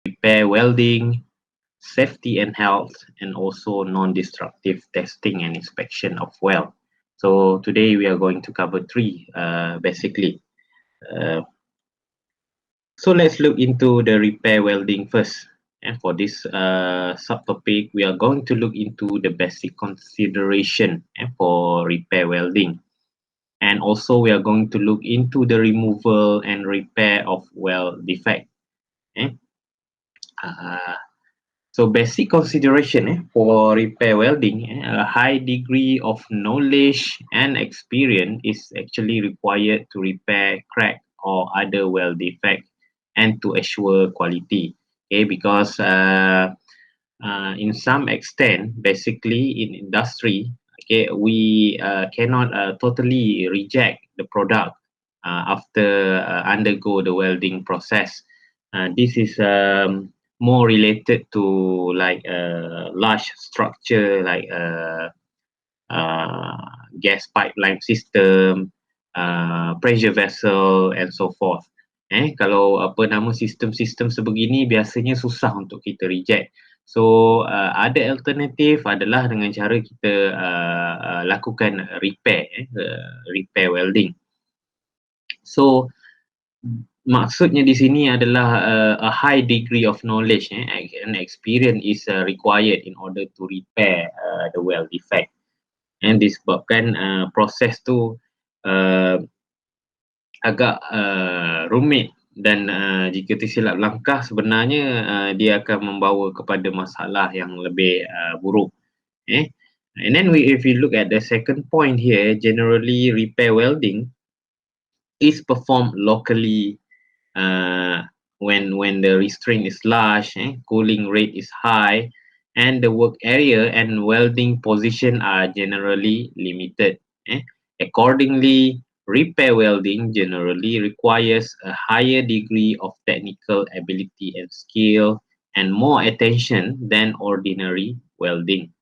repair welding, safety and health, and also non-destructive testing and inspection of weld. So today we are going to cover three basically. Uh, so let's look into the repair welding first. And for this subtopic, we are going to look into the basic consideration for repair welding. And also we are going to look into the removal and repair of weld defect. Eh? Uh, So basic consideration for repair welding, a high degree of knowledge and experience is actually required to repair crack or other weld defect and to assure quality. Okay, because in some extent, basically in industry, okay, we cannot totally reject the product after undergo the welding process. This is more related to like a large structure like uh, gas pipeline system, pressure vessel and so forth. Kalau apa nama sistem-sistem sebegini biasanya susah untuk kita reject. So ada alternatif adalah dengan cara kita lakukan repair welding. So maksudnya di sini adalah a high degree of knowledge and experience is required in order to repair the weld defect. And disebabkan proses tu uh, agak rumit dan jika tersilap langkah sebenarnya dia akan membawa kepada masalah yang lebih buruk. And then if we look at the second point here, generally repair welding is performed locally when the restraint is large, cooling rate is high, and the work area and welding position are generally limited. Accordingly, repair welding generally requires a higher degree of technical ability and skill and more attention than ordinary welding.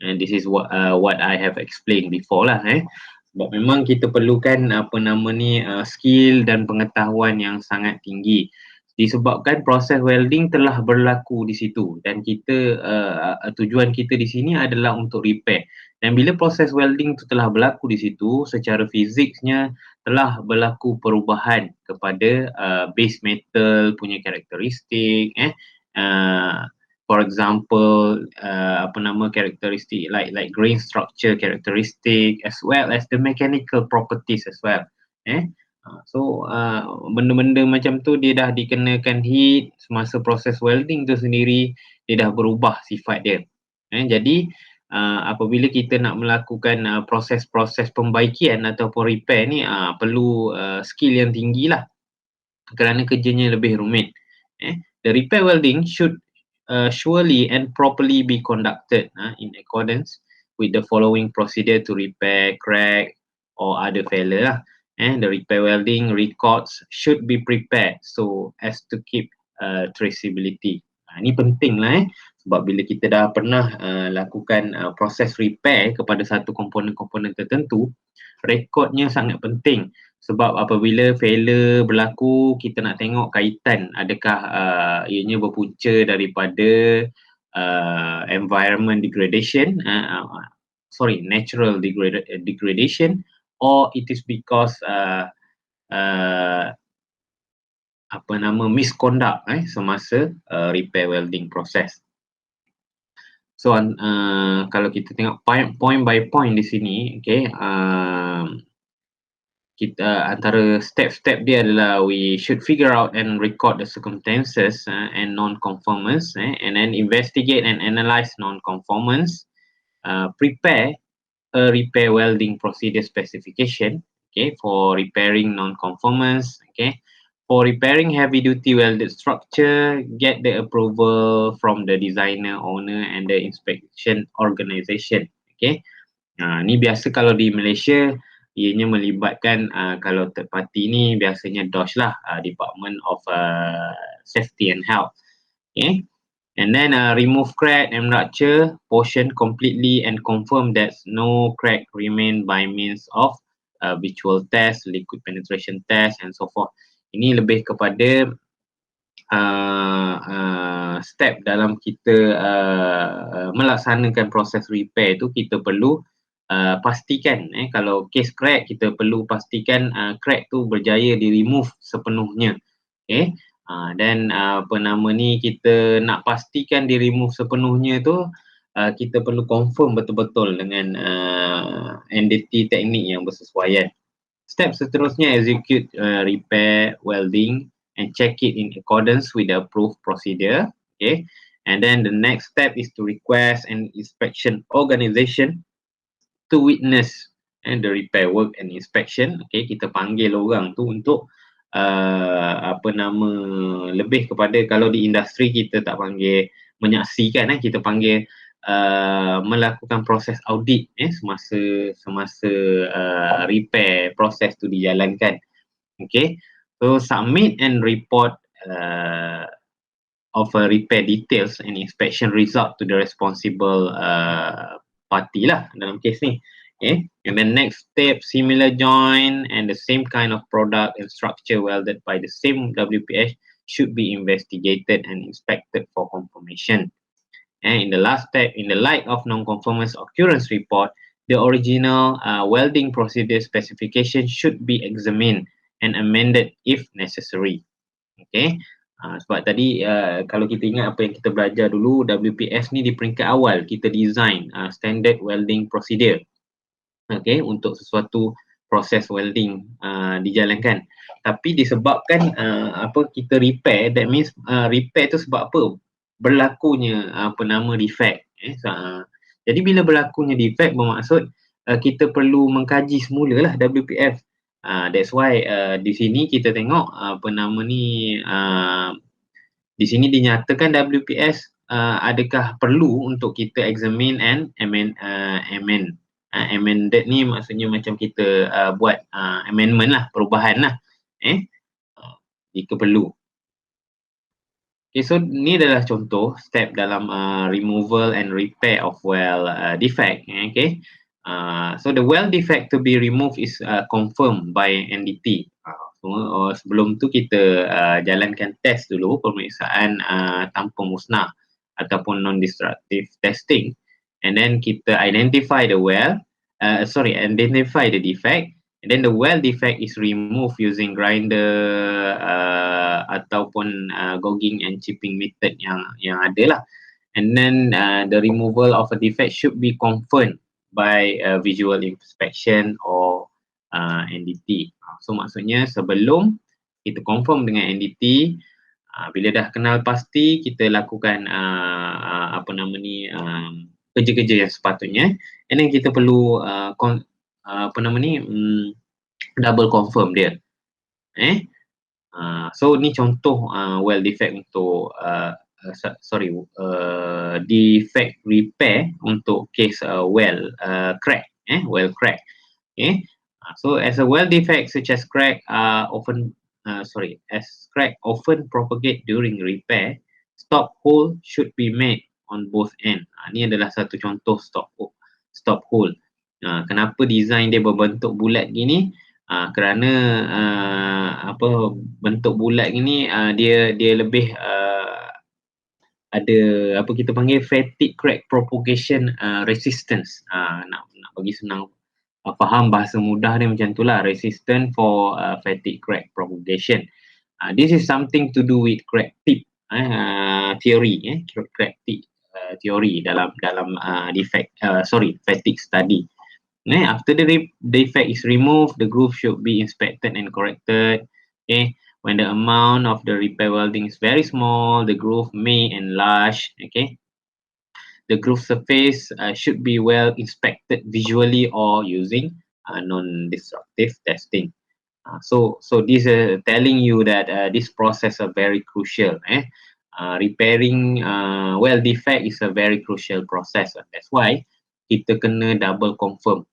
And this is what I have explained before lah. Sebab memang kita perlukan apa nama ni skill dan pengetahuan yang sangat tinggi. Disebabkan proses welding telah berlaku di situ dan kita tujuan kita di sini adalah untuk repair. Dan bila proses welding itu telah berlaku di situ, secara fiziknya telah berlaku perubahan kepada base metal punya karakteristik, for example, apa nama karakteristik like grain structure characteristic as well as the mechanical properties as well. So benda-benda macam tu dia dah dikenakan heat semasa proses welding tu sendiri, dia dah berubah sifat dia. Jadi apabila kita nak melakukan proses-proses pembaikian ataupun repair ni perlu skill yang tinggi lah kerana kerjanya lebih rumit. The repair welding should surely and properly be conducted in accordance with the following procedure to repair crack or other failure lah. The repair welding records should be prepared so as to keep traceability. Ini penting lah sebab bila kita dah pernah lakukan proses repair kepada satu komponen-komponen tertentu, rekodnya sangat penting. Sebab apabila failure berlaku, kita nak tengok kaitan adakah ianya berpunca daripada environment degradation, natural degradation, or it is because apa nama misconduct semasa repair welding process. So kalau kita tengok point by point di sini, okay, kita antara step-step dia adalah we should figure out and record the circumstances and non-conformance, and then investigate and analyze non-conformance, prepare a repair welding procedure specification, okay, for repairing non-conformance, okay. For repairing heavy-duty welded structure, get the approval from the designer, owner and the inspection organisation, okay. Ni biasa kalau di Malaysia, ianya melibatkan kalau third party ni biasanya DOSH lah, Department of Safety and Health, okay. And then remove crack and rupture portion completely and confirm that no crack remain by means of visual test, liquid penetration test and so forth. Ini lebih kepada step dalam kita melaksanakan proses repair tu, kita perlu pastikan kalau case crack, kita perlu pastikan crack tu berjaya di remove sepenuhnya. Okay. Dan apa nama ni, kita nak pastikan di remove sepenuhnya tu, kita perlu confirm betul-betul dengan NDT teknik yang bersesuaian. Step seterusnya, execute repair welding and check it in accordance with the approved procedure. Okay. And then the next step is to request an inspection organization to witness the repair work and inspection. Okay, kita panggil orang tu untuk apa nama, lebih kepada, kalau di industri kita tak panggil menyaksikan, kita panggil melakukan proses audit semasa repair proses tu dijalankan. Okay, so submit and report of repair details and inspection result to the responsible party lah dalam kes ni. Okay, and then next step, similar joint and the same kind of product and structure welded by the same WPS should be investigated and inspected for confirmation. And in the last step, in the light of non-conformance occurrence report, the original welding procedure specification should be examined and amended if necessary. Okay, sebab tadi kalau kita ingat apa yang kita belajar dulu, WPS ni di peringkat awal kita design standard welding procedure, okay, untuk sesuatu proses welding dijalankan. Tapi disebabkan apa, kita repair, that means repair tu sebab apa? Berlakunya apa nama defect. Jadi bila berlakunya defect, bermaksud kita perlu mengkaji semula lah WPF. That's why di sini kita tengok apa nama ni, di sini dinyatakan WPS adakah perlu untuk kita examine and amend. Amended ni maksudnya macam kita buat amendment lah, perubahan lah jika perlu. Okay, so ni adalah contoh step dalam removal and repair of weld defect. Okay, so the weld defect to be removed is confirmed by NDT. Sebelum tu kita jalankan test dulu, pemeriksaan tanpa musnah ataupun non-destructive testing, and then kita identify the weld, identify the defect, and then the weld defect is removed using grinder ataupun gogging and chipping method yang ada lah. And then the removal of a defect should be confirmed by visual inspection or NDT. So maksudnya sebelum kita confirm dengan NDT, bila dah kenal pasti, kita lakukan apa nama ni, kerja-kerja yang sepatutnya, and then kita perlu apa nama ni, double confirm dia. So ni contoh weld defect untuk defect repair untuk case weld crack, weld crack. Okay. So as a weld defect such as crack crack often propagate during repair, stop hole should be made on both end. Ni adalah satu contoh stop hole. Kenapa design dia berbentuk bulat gini? Kerana apa, bentuk bulat gini dia lebih ada apa kita panggil fatigue crack propagation resistance. Nak bagi senang faham, bahasa mudah dia macam itulah, resistant for fatigue crack propagation. This is something to do with crack tip theory, crack tip theory dalam fatigue study. After the defect is removed, the groove should be inspected and corrected. Okay, when the amount of the repair welding is very small, the groove may enlarge. Okay, the groove surface should be well inspected visually or using non-destructive testing. So this is telling you that this process is very crucial. Repairing weld defect is a very crucial process. That's why kita kena double confirm.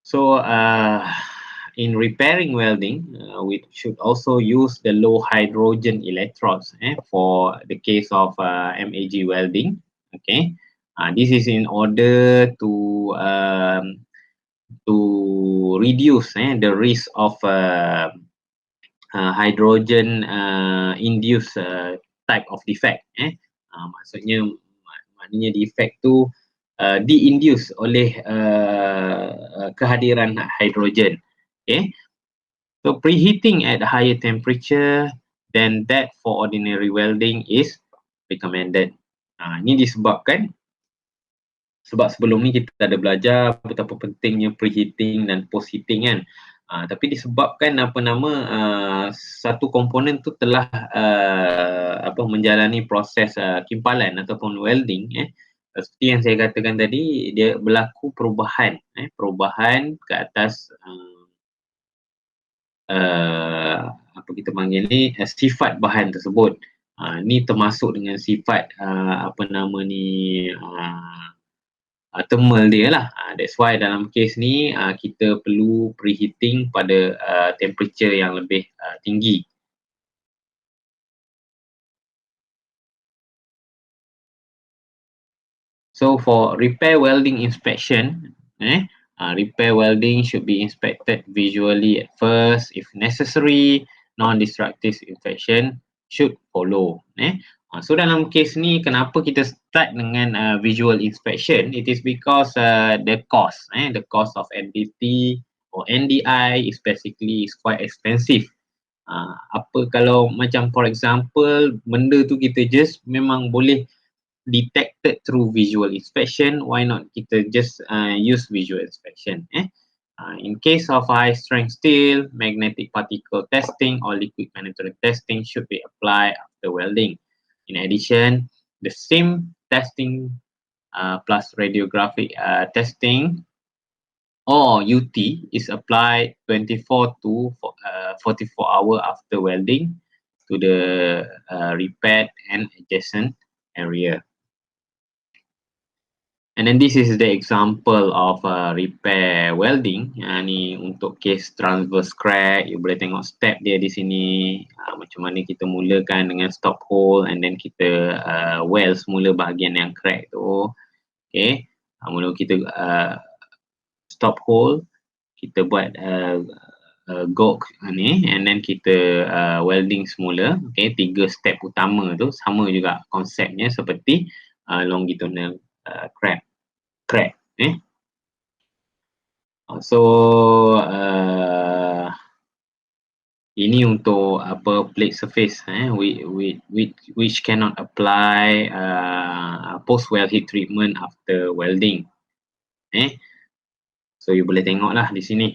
So in repairing welding, we should also use the low hydrogen electrodes for the case of MAG welding. Okay, this is in order to reduce the risk of hydrogen induced type of defect. Maksudnya maknanya defect tu di-induce oleh kehadiran hidrogen. Okay. So preheating at higher temperature than that for ordinary welding is recommended. Ini disebabkan sebab sebelum ni kita ada belajar betapa pentingnya preheating dan postheating kan. Tapi disebabkan satu komponen tu telah menjalani proses kimpalan ataupun welding, seperti yang saya katakan tadi, dia berlaku perubahan ke atas apa kita panggil ni, sifat bahan tersebut. Ni termasuk dengan sifat thermal dia lah. That's why dalam kes ni kita perlu preheating pada temperature yang lebih tinggi. So for repair welding inspection, repair welding should be inspected visually at first. If necessary, non-destructive inspection should follow. So dalam kes ni, kenapa kita start dengan visual inspection? It is because the cost of NDT or NDI is basically quite expensive. Apa kalau macam for example, benda tu kita just memang boleh detected through visual inspection, why not kita just use visual inspection. In case of high strength steel, magnetic particle testing or liquid penetrant testing should be applied after welding. In addition, the same testing plus radiographic testing or UT is applied 24 to 44 hours after welding to the repaired and adjacent area. And then this is the example of repair welding. Ni untuk case transverse crack, you boleh tengok step dia di sini, macam mana kita mulakan dengan stop hole and then kita weld semula bahagian yang crack tu. Okay, mula kita stop hole, kita buat gok ni and then kita welding semula. Okay, 3 step utama tu sama juga konsepnya seperti longitudinal crack. So ini untuk plate surface which cannot apply post weld heat treatment after welding. So you boleh tengok lah di sini